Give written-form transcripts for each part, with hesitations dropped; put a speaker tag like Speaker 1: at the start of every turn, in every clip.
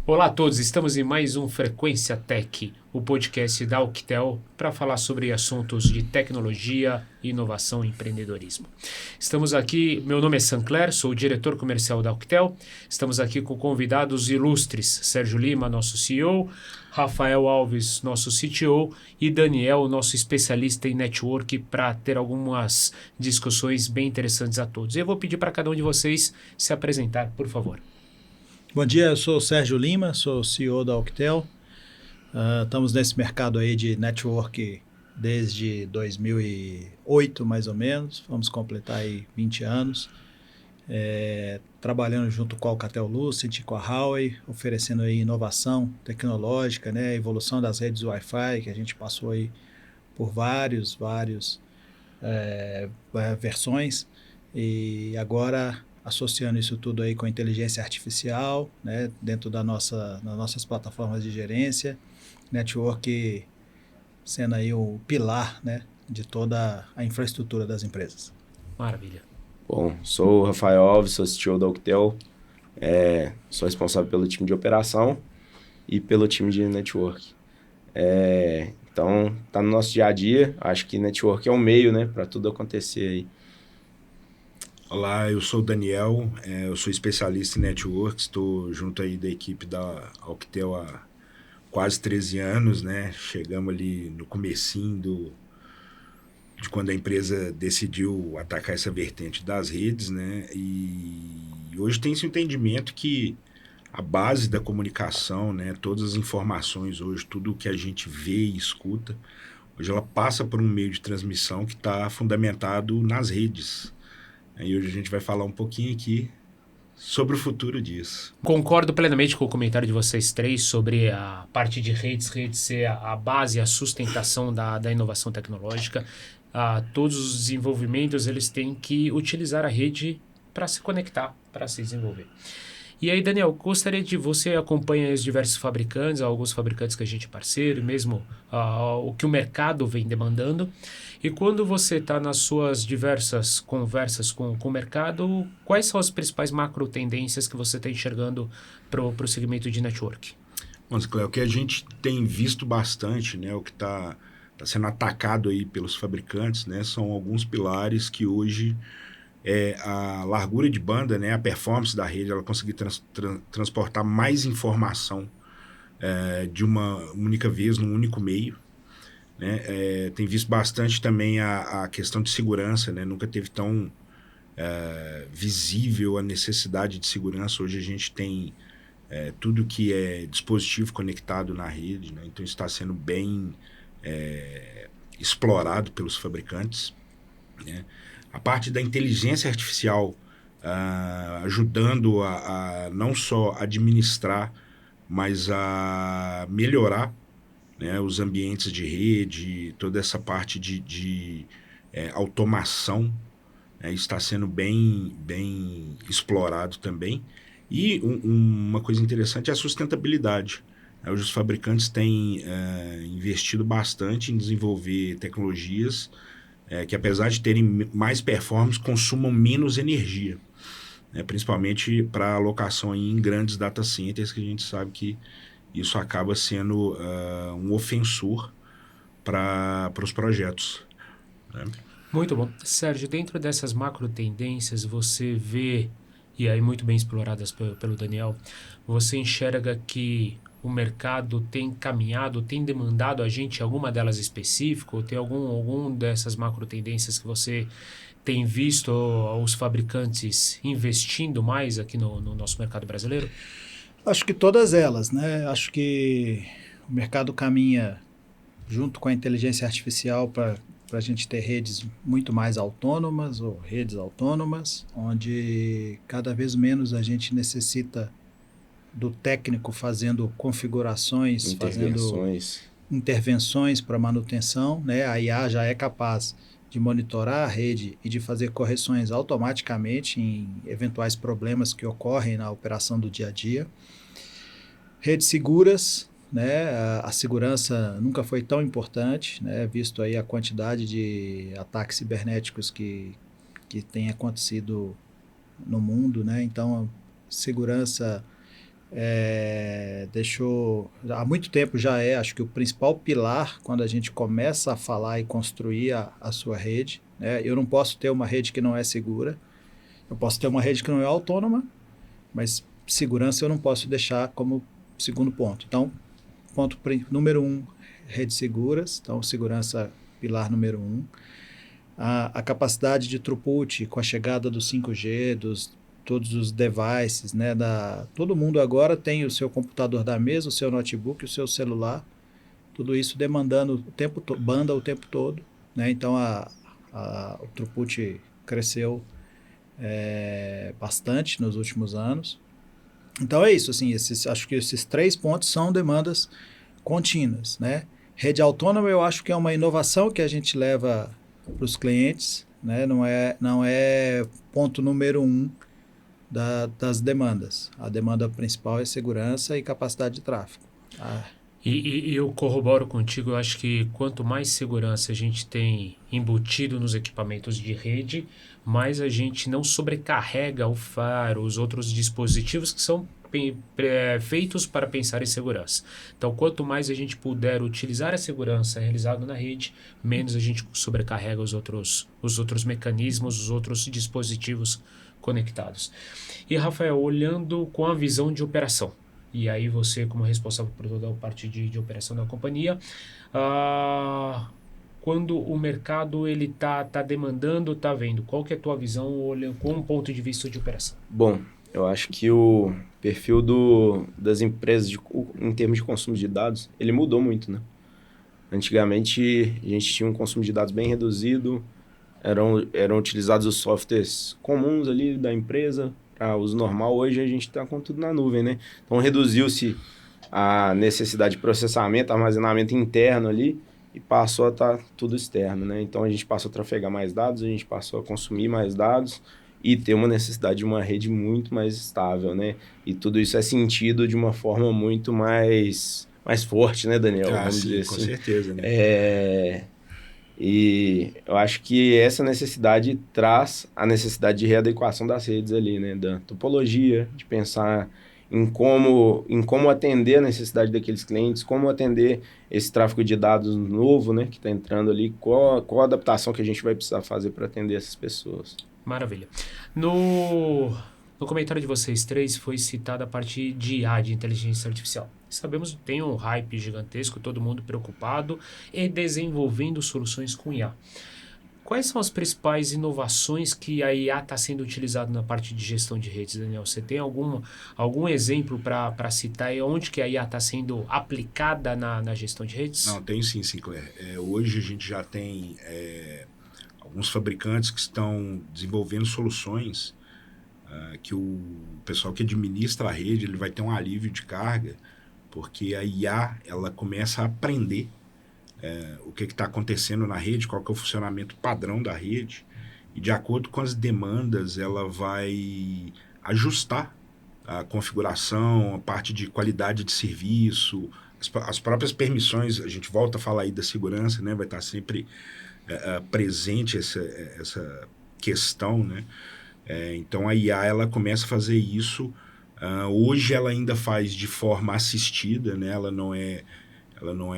Speaker 1: Olá a todos, estamos em mais um Frequência Tech, o podcast da Auctel para falar sobre assuntos de tecnologia, inovação e empreendedorismo. Estamos aqui, meu nome é Sancler, sou o diretor comercial da Auctel. Estamos aqui com convidados ilustres, Sérgio Lima, nosso CEO, Rafael Alves, nosso CTO, e Daniel, nosso especialista em network, para ter algumas discussões bem interessantes a todos. Eu vou pedir para cada um de vocês se apresentar, por favor.
Speaker 2: Bom dia, eu sou o Sérgio Lima, sou o CEO da Auctel. Estamos nesse mercado aí de network desde 2008, mais ou menos. Vamos completar aí 20 anos. Trabalhando junto com a Alcatel-Lucent, com a Huawei, oferecendo aí inovação tecnológica, né, evolução das redes Wi-Fi, que a gente passou aí por várias versões. E agora associando isso tudo aí com inteligência artificial, né, dentro das nossas plataformas de gerência, network sendo aí o pilar, né, de toda a infraestrutura das empresas.
Speaker 1: Maravilha.
Speaker 3: Bom, sou o Rafael Alves, sou CTO da Auctel, sou responsável pelo time de operação e pelo time de network. Então, tá no nosso dia a dia, acho que network é um meio, né, para tudo acontecer aí.
Speaker 4: Olá, eu sou o Daniel, eu sou especialista em network, estou junto aí da equipe da Auctel há quase 13 anos, né? Chegamos ali no comecinho de quando a empresa decidiu atacar essa vertente das redes, né? E hoje tem esse entendimento que a base da comunicação, né? Todas as informações hoje, tudo o que a gente vê e escuta, hoje ela passa por um meio de transmissão que está fundamentado nas redes. E hoje a gente vai falar um pouquinho aqui sobre o futuro disso.
Speaker 1: Concordo plenamente com o comentário de vocês três sobre a parte de redes ser a base, a sustentação da inovação tecnológica. Todos os desenvolvimentos eles têm que utilizar a rede para se conectar, para se desenvolver. E aí, Daniel, gostaria de você acompanhar os diversos fabricantes, alguns fabricantes que a gente é parceiro, mesmo o que o mercado vem demandando. E quando você está nas suas diversas conversas com o mercado, quais são as principais macro tendências que você está enxergando para o segmento de network?
Speaker 4: Bom, Cléo, o que a gente tem visto bastante, né, o que está sendo atacado aí pelos fabricantes, né, são alguns pilares que hoje a largura de banda, né, a performance da rede, ela conseguir transportar mais informação de uma única vez, num único meio. Né? Tem visto bastante também a questão de segurança, né? Nunca teve tão visível a necessidade de segurança. Hoje a gente tem tudo que é dispositivo conectado na rede, né? Então isso está sendo bem explorado pelos fabricantes, né? A parte da inteligência artificial ajudando a não só administrar, mas a melhorar, né, os ambientes de rede, toda essa parte de automação, né, está sendo bem explorado também. E uma coisa interessante é a sustentabilidade. Hoje os fabricantes têm investido bastante em desenvolver tecnologias que, apesar de terem mais performance, consumam menos energia, né, principalmente para alocação em grandes data centers, que a gente sabe que isso acaba sendo um ofensor para os projetos, né?
Speaker 1: Muito bom. Sérgio, dentro dessas macro tendências, você vê, e aí muito bem exploradas pelo Daniel, você enxerga que o mercado tem caminhado, tem demandado a gente alguma delas específica, ou tem algum dessas macro tendências que você tem visto os fabricantes investindo mais aqui no nosso mercado brasileiro?
Speaker 2: Acho que todas elas, né? Acho que o mercado caminha junto com a inteligência artificial para a gente ter redes muito mais autônomas ou redes autônomas, onde cada vez menos a gente necessita do técnico fazendo configurações, fazendo intervenções para manutenção, né? A IA já é capaz de monitorar a rede e de fazer correções automaticamente em eventuais problemas que ocorrem na operação do dia a dia. Redes seguras, né? A segurança nunca foi tão importante, né? Visto aí a quantidade de ataques cibernéticos que tem acontecido no mundo, né? Então, segurança há muito tempo já acho que o principal pilar quando a gente começa a falar e construir a sua rede, né? Eu não posso ter uma rede que não é segura, eu posso ter uma rede que não é autônoma, mas segurança eu não posso deixar como segundo ponto. Então, ponto número 1, redes seguras, então segurança pilar número 1. A capacidade de throughput com a chegada do 5G, todos os devices, né, todo mundo agora tem o seu computador da mesa, o seu notebook, o seu celular, tudo isso demandando banda o tempo todo, né? Então o throughput cresceu bastante nos últimos anos. Então é isso, assim, acho que esses 3 pontos são demandas contínuas, né? Rede autônoma eu acho que é uma inovação que a gente leva para os clientes, né? Não é ponto número 1 das demandas. A demanda principal é segurança e capacidade de tráfego.
Speaker 1: E eu corroboro contigo, eu acho que quanto mais segurança a gente tem embutido nos equipamentos de rede, mais a gente não sobrecarrega o faro, os outros dispositivos que são feitos para pensar em segurança. Então, quanto mais a gente puder utilizar a segurança realizada na rede, menos a gente sobrecarrega os outros mecanismos, os outros dispositivos conectados. E, Rafael, olhando com a visão de operação, e aí você como responsável por toda a parte de operação da companhia, quando o mercado ele tá demandando, tá vendo, qual que é a tua visão olhando com um ponto de vista de operação?
Speaker 3: Bom, eu acho que o perfil das empresas em termos de consumo de dados, ele mudou muito, né? Antigamente, a gente tinha um consumo de dados bem reduzido, eram utilizados os softwares comuns ali da empresa para uso normal. Hoje a gente está com tudo na nuvem, né? Então reduziu-se a necessidade de processamento, armazenamento interno ali e passou a estar tudo externo, né? Então a gente passou a trafegar mais dados, a gente passou a consumir mais dados e ter uma necessidade de uma rede muito mais estável, né? E tudo isso é sentido de uma forma muito mais forte, né, Daniel? Vamos
Speaker 4: sim,
Speaker 3: dizer
Speaker 4: com
Speaker 3: assim.
Speaker 4: certeza, né?
Speaker 3: E eu acho que essa necessidade traz a necessidade de readequação das redes ali, né? Da topologia, de pensar em como atender a necessidade daqueles clientes, como atender esse tráfego de dados novo, né? Que está entrando ali, qual a adaptação que a gente vai precisar fazer para atender essas pessoas.
Speaker 1: Maravilha. No comentário de vocês 3 foi citada a parte de IA, de inteligência artificial. Sabemos que tem um hype gigantesco, todo mundo preocupado e desenvolvendo soluções com IA. Quais são as principais inovações que a IA está sendo utilizada na parte de gestão de redes, Daniel? Você tem algum exemplo para citar e onde que a IA está sendo aplicada na gestão de redes?
Speaker 4: Não, tem sim, Sinclair. Hoje a gente já tem alguns fabricantes que estão desenvolvendo soluções que o pessoal que administra a rede ele vai ter um alívio de carga, porque a IA ela começa a aprender o que está acontecendo na rede, qual que é o funcionamento padrão da rede, e de acordo com as demandas ela vai ajustar a configuração, a parte de qualidade de serviço, as próprias permissões. A gente volta a falar aí da segurança, né? Vai estar sempre presente essa questão, né? Então a IA ela começa a fazer isso. Hoje ela ainda faz de forma assistida, né? Ela não é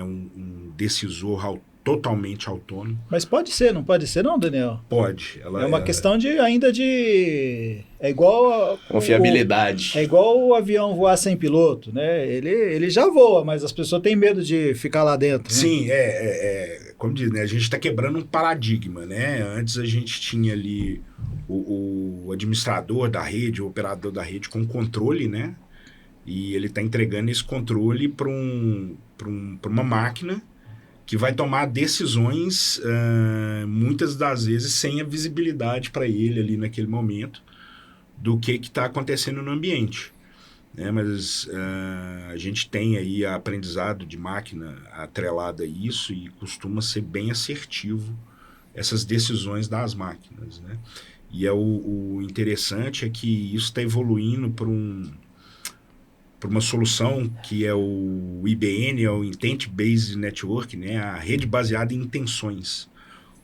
Speaker 4: um decisor totalmente autônomo.
Speaker 2: Mas pode ser, não pode ser não, Daniel?
Speaker 4: Pode.
Speaker 2: É uma questão ainda de... É igual...
Speaker 3: Confiabilidade.
Speaker 2: É igual o avião voar sem piloto, né? Ele já voa, mas as pessoas têm medo de ficar lá dentro. Né?
Speaker 4: Sim, como diz, né? A gente está quebrando um paradigma, né? Antes a gente tinha ali o administrador da rede, o operador da rede com controle, né? E ele está entregando esse controle para uma máquina que vai tomar decisões, muitas das vezes, sem a visibilidade para ele ali naquele momento do que está acontecendo no ambiente. Né? Mas a gente tem aí aprendizado de máquina atrelada a isso e costuma ser bem assertivo essas decisões das máquinas. Né? E o interessante é que isso está evoluindo para uma solução que é o IBN, é o Intent Based Network, né? A rede baseada em intenções,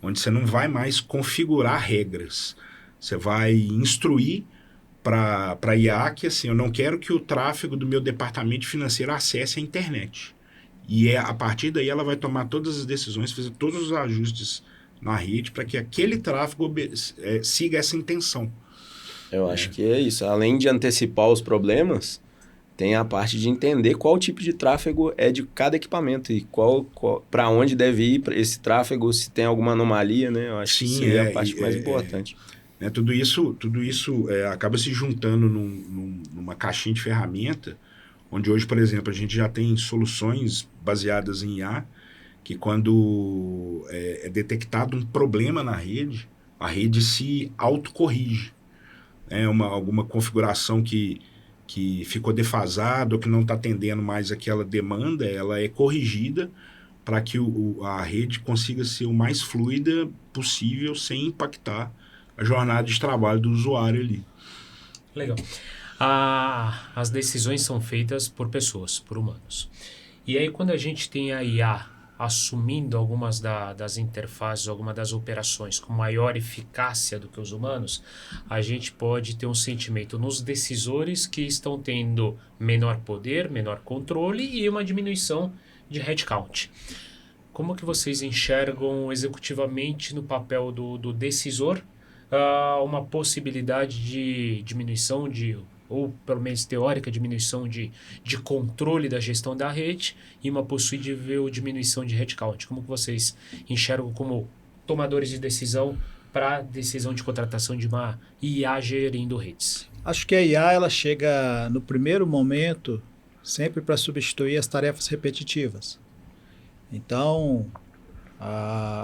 Speaker 4: onde você não vai mais configurar regras, você vai instruir para IA que assim, eu não quero que o tráfego do meu departamento financeiro acesse a internet. E a partir daí ela vai tomar todas as decisões, fazer todos os ajustes na rede para que aquele tráfego siga essa intenção.
Speaker 3: Eu acho que é isso. Além de antecipar os problemas, tem a parte de entender qual tipo de tráfego é de cada equipamento e para onde deve ir esse tráfego, se tem alguma anomalia, né? Eu acho que isso é a parte mais importante.
Speaker 4: Tudo isso acaba se juntando numa caixinha de ferramenta, onde hoje, por exemplo, a gente já tem soluções baseadas em IA, que quando é detectado um problema na rede, a rede se autocorrige. Alguma configuração que ficou defasada ou que não está atendendo mais aquela demanda, ela é corrigida para que a rede consiga ser o mais fluida possível sem impactar a jornada de trabalho do usuário ali.
Speaker 1: Legal. As decisões são feitas por pessoas, por humanos. E aí quando a gente tem a IA assumindo algumas das interfaces, algumas das operações com maior eficácia do que os humanos, a gente pode ter um sentimento nos decisores que estão tendo menor poder, menor controle e uma diminuição de headcount. Como que vocês enxergam executivamente no papel do decisor uma possibilidade de diminuição ou pelo menos teórica diminuição de controle da gestão da rede e uma possível diminuição de headcount? Como que vocês enxergam como tomadores de decisão para decisão de contratação de uma IA gerindo redes?
Speaker 2: Acho que a IA ela chega no primeiro momento sempre para substituir as tarefas repetitivas. Então,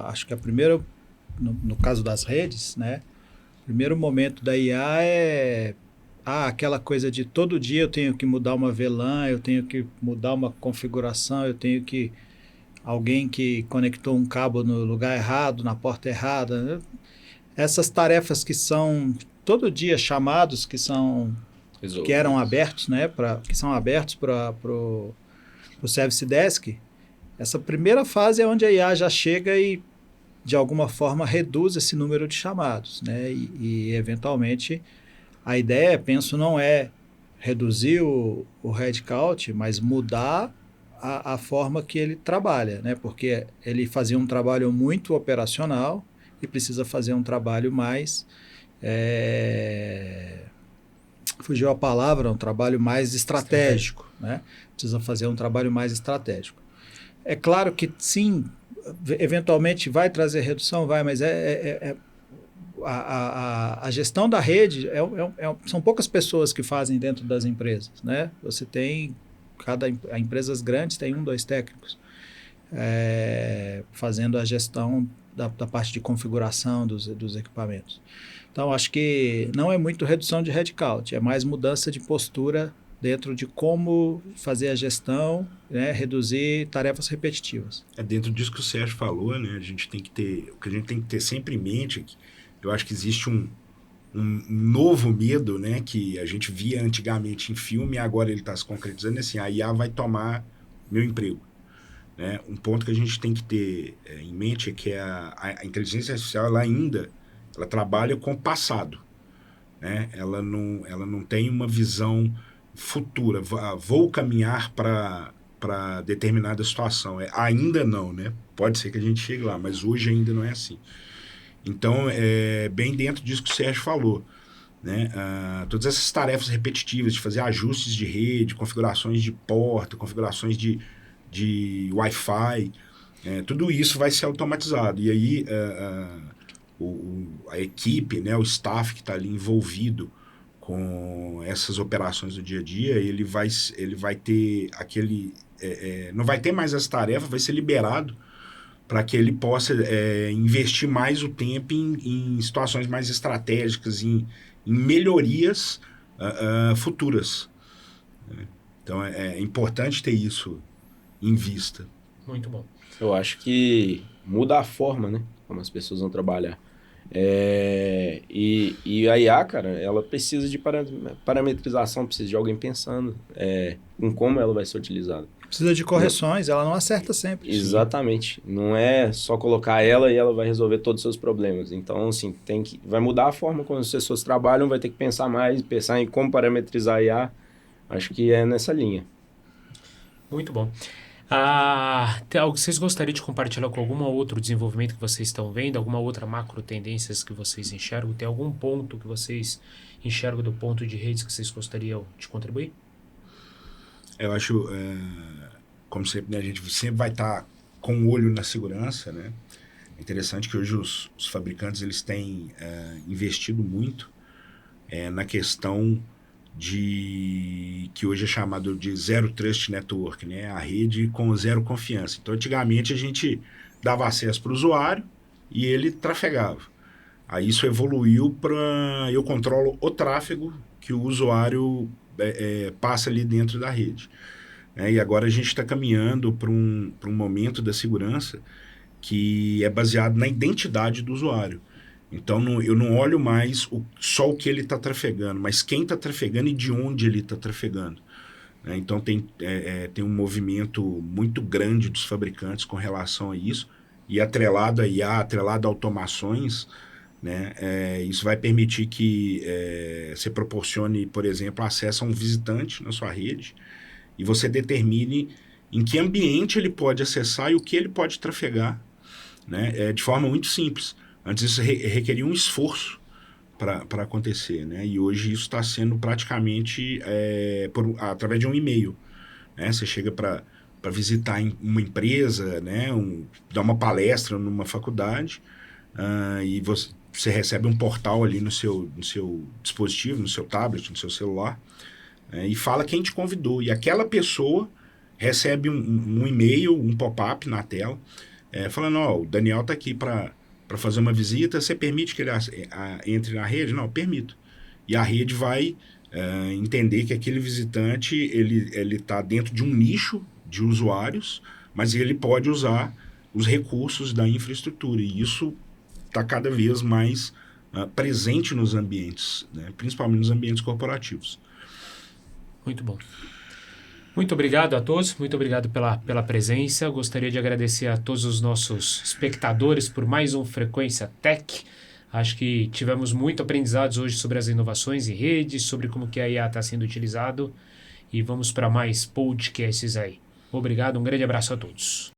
Speaker 2: acho que a primeira, no caso das redes, né, o primeiro momento da IA é aquela coisa de todo dia eu tenho que mudar uma VLAN, eu tenho que mudar uma configuração, eu tenho que alguém que conectou um cabo no lugar errado, na porta errada, né? Essas tarefas que são todo dia chamados, que eram abertos, né, que são abertos para o Service Desk. Essa primeira fase é onde a IA já chega e de alguma forma reduz esse número de chamados, né? E eventualmente a ideia, penso, não é reduzir o headcount, mas mudar a forma que ele trabalha, né? Porque ele fazia um trabalho muito operacional e precisa fazer um trabalho mais... fugiu a palavra, um trabalho mais estratégico, né? Precisa fazer um trabalho mais estratégico. É claro que sim, eventualmente vai trazer redução, mas a gestão da rede são poucas pessoas que fazem dentro das empresas, né? Você tem, empresas grandes tem 1, 2 técnicos fazendo a gestão da parte de configuração dos equipamentos. Então, acho que não é muito redução de headcount, é mais mudança de postura dentro de como fazer a gestão, né, reduzir tarefas repetitivas.
Speaker 4: Dentro disso que o Sérgio falou, né, o que a gente tem que ter sempre em mente é que eu acho que existe um novo medo, né, que a gente via antigamente em filme e agora ele está se concretizando, assim, a IA vai tomar meu emprego. Né? Um ponto que a gente tem que ter em mente é que a inteligência artificial ela trabalha com o passado. Né? Ela não tem uma visão futura, vou caminhar para determinada situação. Ainda não, né? Pode ser que a gente chegue lá, mas hoje ainda não é assim. Então, bem dentro disso que o Sérgio falou, né? Todas essas tarefas repetitivas de fazer ajustes de rede, configurações de porta, configurações de Wi-Fi, tudo isso vai ser automatizado. E aí, a equipe, né, o staff que está ali envolvido com essas operações do dia a dia, ele vai ter aquele... não vai ter mais as tarefas, vai ser liberado para que ele possa investir mais o tempo em situações mais estratégicas, em melhorias futuras. Então, é importante ter isso em vista.
Speaker 1: Muito bom.
Speaker 3: Eu acho que muda a forma, né, como as pessoas vão trabalhar. E a IA, cara, ela precisa de parametrização, precisa de alguém pensando em como ela vai ser utilizada.
Speaker 2: Precisa de correções, ela não acerta sempre.
Speaker 3: Exatamente. Não é só colocar ela e ela vai resolver todos os seus problemas. Então, assim, vai mudar a forma como as pessoas trabalham, vai ter que pensar mais, pensar em como parametrizar a IA. Acho que é nessa linha.
Speaker 1: Muito bom. Tem algo que vocês gostariam de compartilhar com algum outro desenvolvimento que vocês estão vendo? Alguma outra macro tendências que vocês enxergam? Tem algum ponto que vocês enxergam do ponto de redes que vocês gostariam de contribuir?
Speaker 4: Eu acho, como sempre, né, a gente sempre vai estar com o olho na segurança, né? É interessante que hoje os fabricantes eles têm investido muito na questão de que hoje é chamado de Zero Trust Network, né? A rede com zero confiança. Então, antigamente a gente dava acesso para o usuário e ele trafegava. Aí isso evoluiu para eu controlo o tráfego que o usuário passa ali dentro da rede. E agora a gente está caminhando para um momento da segurança que é baseado na identidade do usuário. Então, eu não olho mais só o que ele está trafegando, mas quem está trafegando e de onde ele está trafegando. Então, tem um movimento muito grande dos fabricantes com relação a isso, e atrelado a IA, atrelado a automações, né? Isso vai permitir que você proporcione, por exemplo, acesso a um visitante na sua rede, e você determine em que ambiente ele pode acessar e o que ele pode trafegar, né? De forma muito simples. Antes isso requeria um esforço para acontecer, né? E hoje isso está sendo praticamente através de um e-mail, né? Você chega para visitar uma empresa, né? Dar uma palestra numa faculdade, e você recebe um portal ali no seu dispositivo, no seu tablet, no seu celular, e fala quem te convidou. E aquela pessoa recebe um e-mail, um pop-up na tela, falando, o Daniel está aqui para fazer uma visita, você permite que ele entre na rede? Não, permito. E a rede vai entender que aquele visitante ele está dentro de um nicho de usuários, mas ele pode usar os recursos da infraestrutura. E isso está cada vez mais presente nos ambientes, né? Principalmente nos ambientes corporativos.
Speaker 1: Muito bom. Muito obrigado a todos, muito obrigado pela presença. Gostaria de agradecer a todos os nossos espectadores por mais um Frequência Tech. Acho que tivemos muito aprendizados hoje sobre as inovações em redes, sobre como que a IA está sendo utilizado, e vamos para mais podcasts aí. Obrigado, um grande abraço a todos.